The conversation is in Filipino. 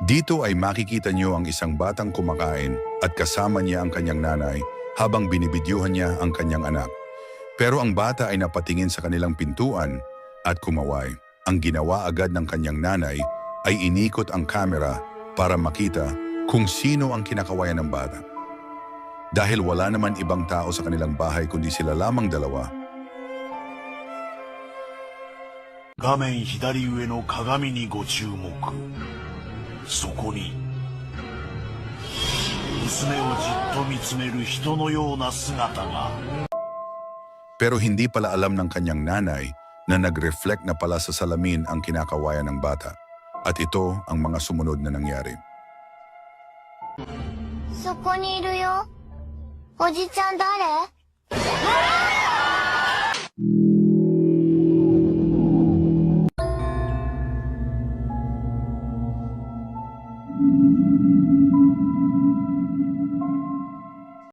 Dito ay makikita niyo ang isang batang kumakain at kasama niya ang kanyang nanay habang binibidyuhan niya ang kanyang anak. Pero ang bata ay napatingin sa kanilang pintuan at kumaway. Ang ginawa agad ng kanyang nanay ay inikot ang kamera para makita kung sino ang kinakawayan ng bata. Dahil wala naman ibang tao sa kanilang bahay kundi sila lamang dalawa. 画面左上の鏡にご注目。そこに娘をじっと見つめる人のような姿が。 Pero hindi pala alam ng kanyang nanay na nag-reflect na pala sa salamin ang kinakawayan ng bata. At ito ang mga sumunod na nangyari. そこにいるよ。おじちゃん誰？ Thank you.